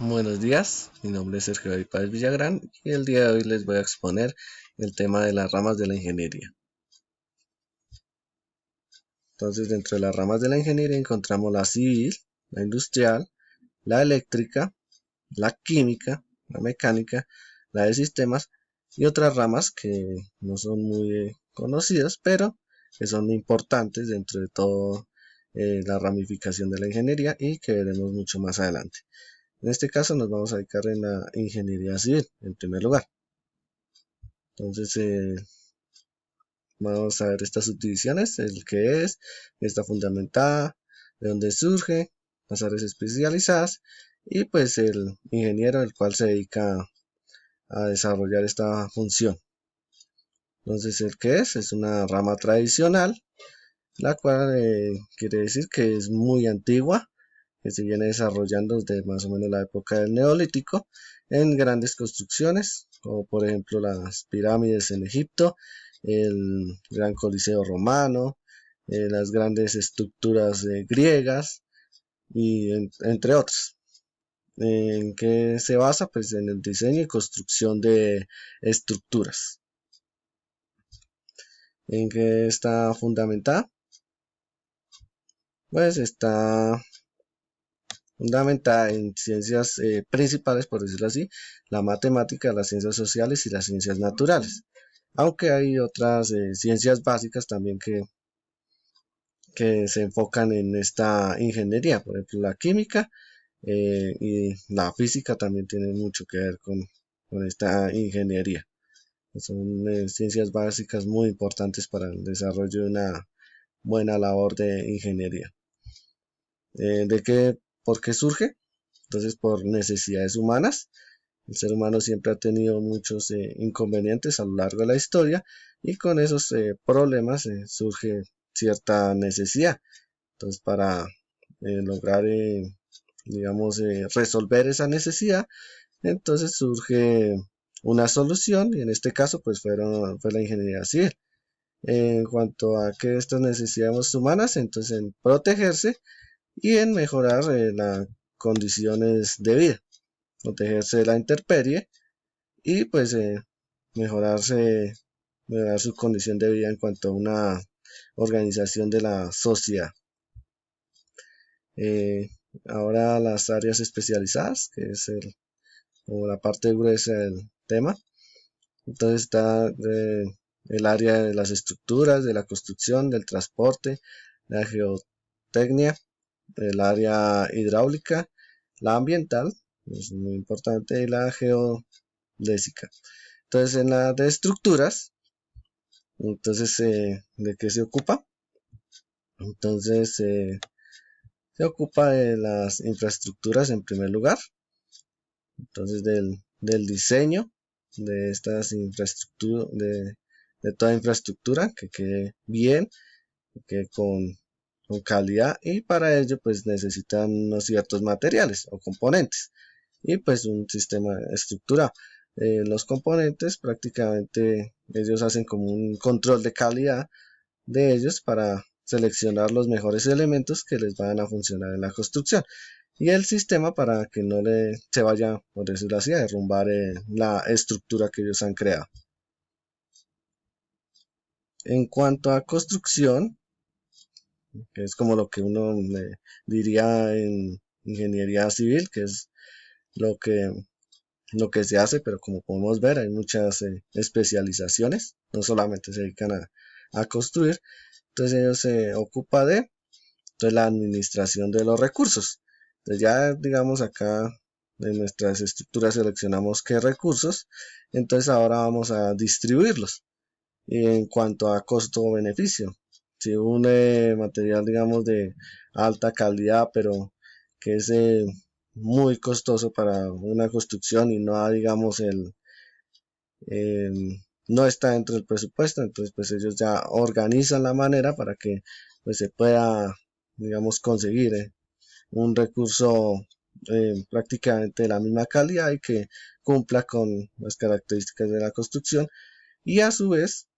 Buenos días, mi nombre es Sergio David Páez Villagrán y el día de hoy les voy a exponer el tema de las ramas de la ingeniería. Entonces, dentro de las ramas de la ingeniería encontramos la civil, la industrial, la eléctrica, la química, la mecánica, la de sistemas y otras ramas que no son muy conocidas, pero que son importantes dentro de toda la ramificación de la ingeniería y que veremos mucho más adelante. En este caso nos vamos a dedicar en la ingeniería civil, en primer lugar. Entonces, vamos a ver estas subdivisiones, el que es, está fundamentada, de dónde surge, las áreas especializadas y pues el ingeniero el cual se dedica a desarrollar esta función. Entonces, el que es una rama tradicional, la cual quiere decir que es muy antigua, que se viene desarrollando desde más o menos la época del Neolítico en grandes construcciones, como por ejemplo las pirámides en Egipto, el Gran Coliseo Romano, las grandes estructuras griegas y entre otras. ¿En qué se basa? Pues en el diseño y construcción de estructuras. ¿En qué está fundamentada? Pues está fundamentada en ciencias principales, por decirlo así, la matemática, las ciencias sociales y las ciencias naturales. Aunque hay otras ciencias básicas también que se enfocan en esta ingeniería, por ejemplo la química y la física también tienen mucho que ver con esta ingeniería. Son ciencias básicas muy importantes para el desarrollo de una buena labor de ingeniería. ¿Por qué surge? Entonces, por necesidades humanas. El ser humano siempre ha tenido muchos inconvenientes a lo largo de la historia y con esos problemas surge cierta necesidad. Entonces, para lograr, digamos, resolver esa necesidad, entonces surge una solución y en este caso pues fue la ingeniería civil. En cuanto a que estas necesidades humanas, entonces en protegerse y en mejorar las condiciones de vida, protegerse de la intemperie y pues mejorar su condición de vida en cuanto a una organización de la sociedad. Eh, Ahora las áreas especializadas, que es como la parte gruesa del tema. Entonces está el área de las estructuras, de la construcción, del transporte, la geotecnia, el área hidráulica, la ambiental, es muy importante, y la geodésica. Entonces en la de estructuras, entonces ¿de qué se ocupa? Entonces se ocupa de las infraestructuras en primer lugar, entonces del diseño de estas infraestructuras, de toda infraestructura que quede bien, que quede con calidad y para ello pues necesitan unos ciertos materiales o componentes y pues un sistema estructurado. Los componentes prácticamente ellos hacen como un control de calidad de ellos para seleccionar los mejores elementos que les van a funcionar en la construcción y el sistema para que no se vaya, por decirlo así, a derrumbar la estructura que ellos han creado. En cuanto a construcción, que es como lo que uno diría en ingeniería civil, que es lo que, lo que se hace, pero como podemos ver hay muchas especializaciones, no solamente se dedican a construir, entonces ellos se ocupan de la administración de los recursos. Entonces ya digamos acá en nuestras estructuras seleccionamos qué recursos, entonces ahora vamos a distribuirlos. Y en cuanto a costo-beneficio, si un material digamos de alta calidad pero que es muy costoso para una construcción y no digamos no está dentro del presupuesto, entonces pues ellos ya organizan la manera para que pues se pueda digamos conseguir un recurso prácticamente de la misma calidad y que cumpla con las características de la construcción y a su vez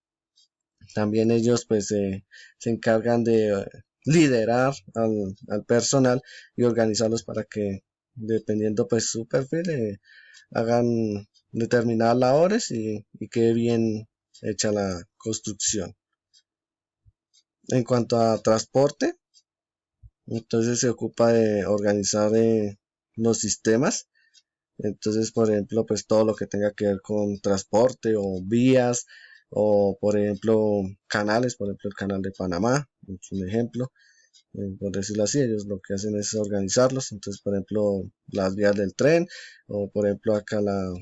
también ellos pues se encargan de liderar al personal y organizarlos para que dependiendo pues su perfil, hagan determinadas labores y quede bien hecha la construcción. En cuanto a transporte, entonces se ocupa de organizar los sistemas. Entonces, por ejemplo, pues todo lo que tenga que ver con transporte o vías o, por ejemplo, canales, por ejemplo, el canal de Panamá, es un ejemplo, por decirlo así, ellos lo que hacen es organizarlos. Entonces, por ejemplo, las vías del tren o, por ejemplo, acá la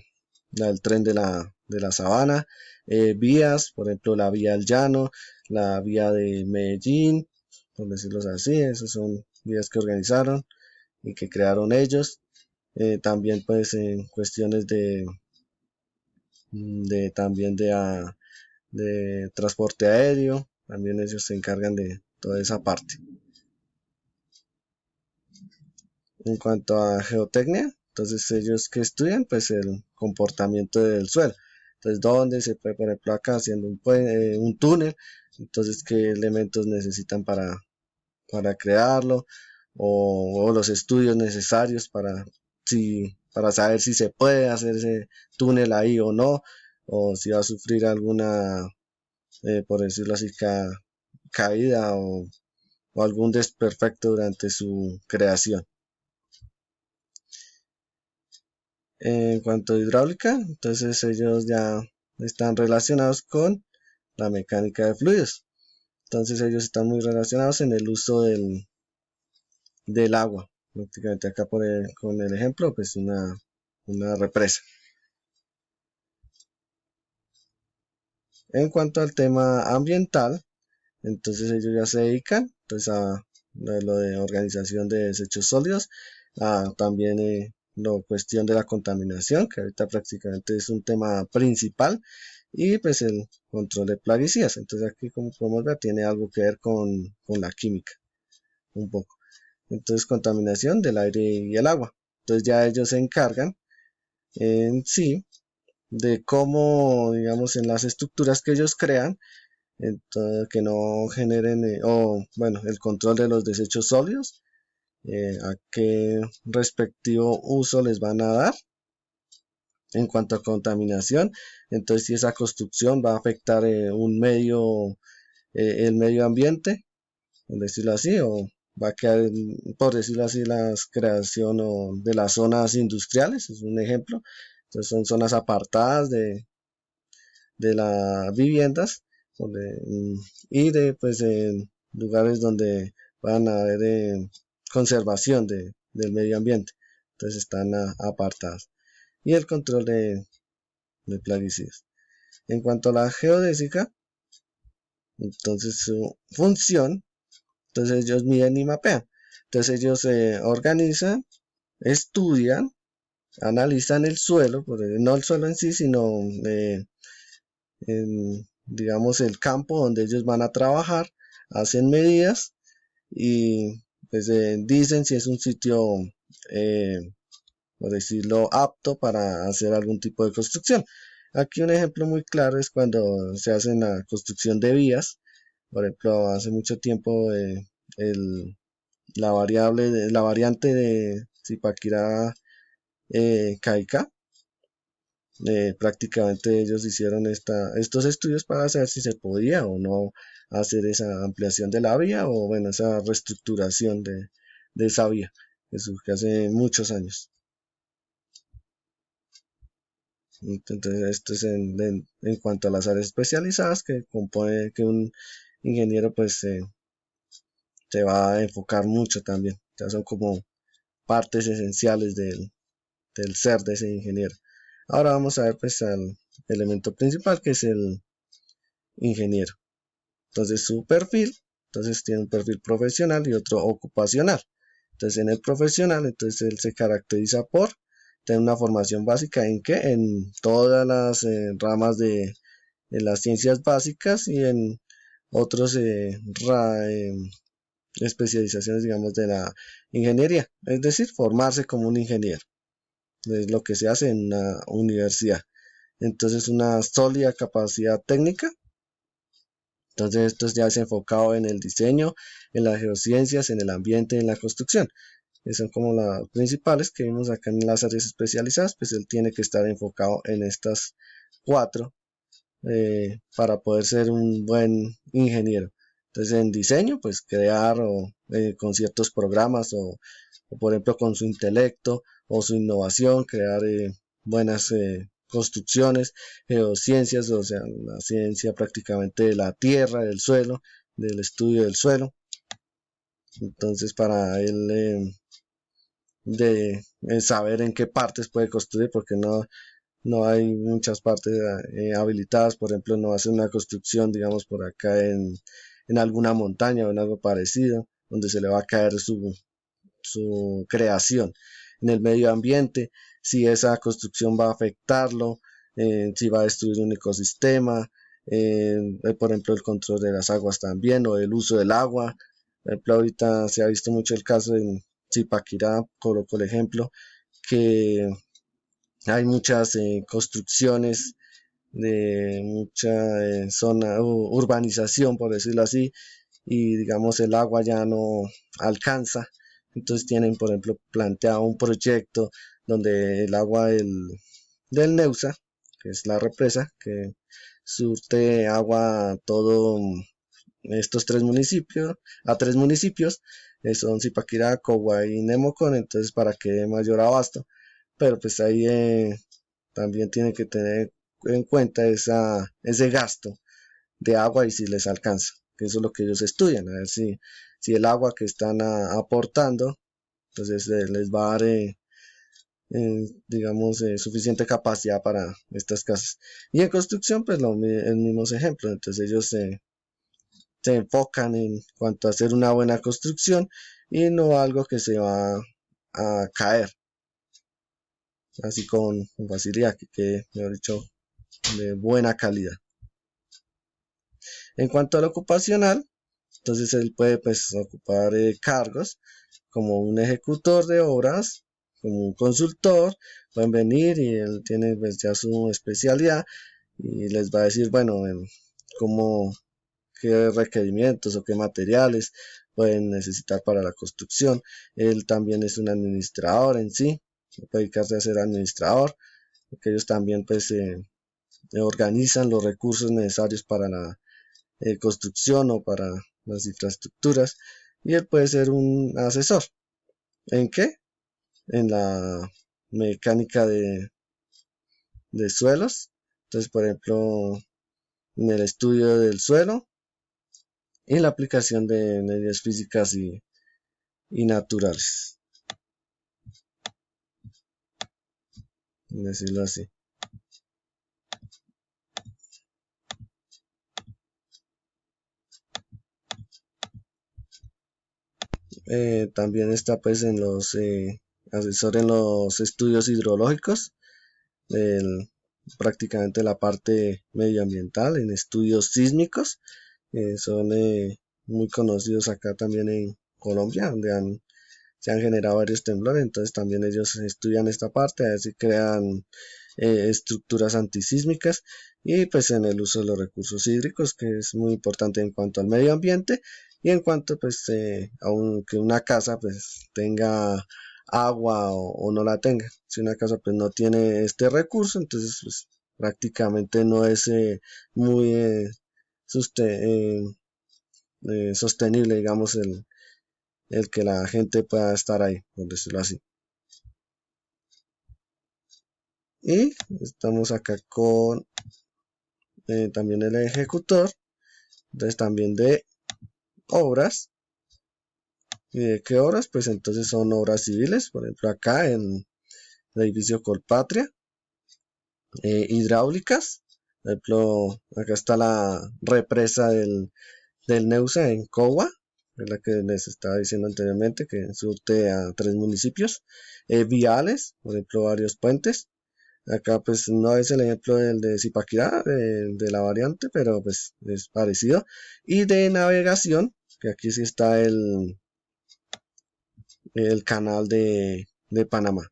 del tren de la Sabana, vías, por ejemplo, la vía del Llano, la vía de Medellín, por decirlo así, esas son vías que organizaron y que crearon ellos. También pues en cuestiones también de transporte aéreo, también ellos se encargan de toda esa parte. En cuanto a geotecnia, entonces ellos que estudian pues el comportamiento del suelo. Entonces, ¿dónde se puede, por ejemplo, acá haciendo un túnel? Entonces, ¿qué elementos necesitan para crearlo? O los estudios necesarios para saber si se puede hacer ese túnel ahí o no, o si va a sufrir alguna, por decirlo así, caída o algún desperfecto durante su creación. En cuanto a hidráulica, entonces ellos ya están relacionados con la mecánica de fluidos. Entonces ellos están muy relacionados en el uso del agua. Prácticamente acá con el ejemplo, pues una represa. En cuanto al tema ambiental, entonces ellos ya se dedican pues, a lo de organización de desechos sólidos, también la cuestión de la contaminación, que ahorita prácticamente es un tema principal, y pues el control de plaguicidas. Entonces aquí, como podemos ver, tiene algo que ver con la química, un poco. Entonces, contaminación del aire y el agua. Entonces ya ellos se encargan en sí de cómo, digamos, en las estructuras que ellos crean, entonces, que no generen, o bueno, el control de los desechos sólidos, a qué respectivo uso les van a dar en cuanto a contaminación. Entonces, si esa construcción va a afectar el medio ambiente, por decirlo así, o va a quedar, por decirlo así, la creación de las zonas industriales, es un ejemplo. Entonces, son zonas apartadas de las viviendas y de pues lugares donde van a haber conservación del medio ambiente, entonces están apartadas, y el control de plaguicidas. En cuanto a la geodésica, entonces su función, entonces ellos miden y mapean, entonces ellos organizan, estudian, analizan el suelo, no el suelo en sí, sino digamos, el campo donde ellos van a trabajar, hacen medidas y pues dicen si es un sitio, eh, por decirlo, apto para hacer algún tipo de construcción. Aquí un ejemplo muy claro es cuando se hace la construcción de vías. Por ejemplo, hace mucho tiempo el, la variante de Zipaquirá Caica, prácticamente ellos hicieron estos estudios para saber si se podía o no hacer esa ampliación de la vía o bueno, esa reestructuración de esa vía, eso que hace muchos años. Entonces esto es en cuanto a las áreas especializadas que compone que un ingeniero pues se va a enfocar mucho también, ya son como partes esenciales del ser de ese ingeniero. Ahora vamos a ver pues al elemento principal, que es el ingeniero. Entonces su perfil, entonces tiene un perfil profesional y otro ocupacional. Entonces en el profesional, entonces él se caracteriza por tener una formación básica en todas las ramas de las ciencias básicas y en otros especializaciones, digamos, de la ingeniería, es decir, formarse como un ingeniero. Es lo que se hace en una universidad. Entonces una sólida capacidad técnica. Entonces esto ya es enfocado en el diseño, en las geociencias, en el ambiente, en la construcción. que son como las principales que vimos acá en las áreas especializadas, pues él tiene que estar enfocado en estas 4 para poder ser un buen ingeniero. Entonces en diseño, pues crear con ciertos programas o por ejemplo con su intelecto o su innovación, crear buenas construcciones, geociencias, o sea, la ciencia prácticamente de la tierra, del suelo, del estudio del suelo. Entonces para él de saber en qué partes puede construir, porque no hay muchas partes habilitadas. Por ejemplo, no hacer una construcción, digamos, por acá en alguna montaña o en algo parecido, donde se le va a caer su creación. En el medio ambiente, si esa construcción va a afectarlo, si va a destruir un ecosistema, por ejemplo, el control de las aguas también, o el uso del agua. Por ejemplo, ahorita se ha visto mucho el caso en Zipaquirá, coloco el ejemplo, que hay muchas construcciones de mucha zona urbanización, por decirlo así, y digamos el agua ya no alcanza. Entonces tienen, por ejemplo, planteado un proyecto donde el agua del Neusa, que es la represa, que surte agua a todo estos 3 municipios, a 3 municipios, son Zipaquirá, Cogua y Nemocón, entonces para que dé mayor abasto. Pero pues ahí también tiene que tener en cuenta ese gasto de agua y si les alcanza, que eso es lo que ellos estudian, a ver si el agua que están aportando, entonces les va a dar, digamos, suficiente capacidad para estas casas. Y en construcción, pues el mismo ejemplo, entonces ellos se enfocan en cuanto a hacer una buena construcción y no algo que se va a caer así con facilidad, que quede, mejor dicho, de buena calidad. En cuanto al ocupacional, entonces él puede pues ocupar cargos como un ejecutor de obras, como un consultor. Pueden venir y él tiene pues ya su especialidad y les va a decir, bueno, cómo, qué requerimientos o qué materiales pueden necesitar para la construcción. Él también es un administrador en sí, puede dedicarse a ser administrador, porque ellos también pues organizan los recursos necesarios para la construcción o para las infraestructuras, y él puede ser un asesor. ¿En qué? En la mecánica de suelos. Entonces, por ejemplo, en el estudio del suelo y la aplicación de leyes físicas y naturales, decirlo así. También está pues en los asesor en los estudios hidrológicos, prácticamente la parte medioambiental, en estudios sísmicos, son muy conocidos acá también en Colombia, donde se han generado varios temblores. Entonces también ellos estudian esta parte, a ver si crean estructuras antisísmicas, y pues en el uso de los recursos hídricos, que es muy importante en cuanto al medio ambiente y en cuanto pues aunque una casa pues tenga agua o no la tenga. Si una casa pues no tiene este recurso, entonces pues prácticamente no es muy sostenible, digamos, el que la gente pueda estar ahí, por decirlo así. Y estamos acá con también el ejecutor, entonces también de obras. ¿Y de qué obras? Pues entonces son obras civiles, por ejemplo acá en el edificio Colpatria, hidráulicas, por ejemplo acá está la represa del Neusa en Cogua, es la que les estaba diciendo anteriormente, que surte a 3 municipios, viales, por ejemplo varios puentes. Acá pues no es el ejemplo del de Zipaquirá, de la variante, pero pues es parecido. Y de navegación, que aquí sí está el canal de Panamá.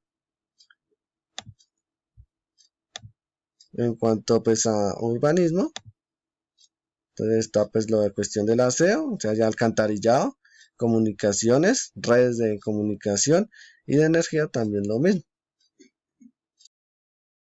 En cuanto pues a urbanismo, entonces está pues lo de cuestión del aseo, o sea ya alcantarillado, comunicaciones, redes de comunicación y de energía también lo mismo.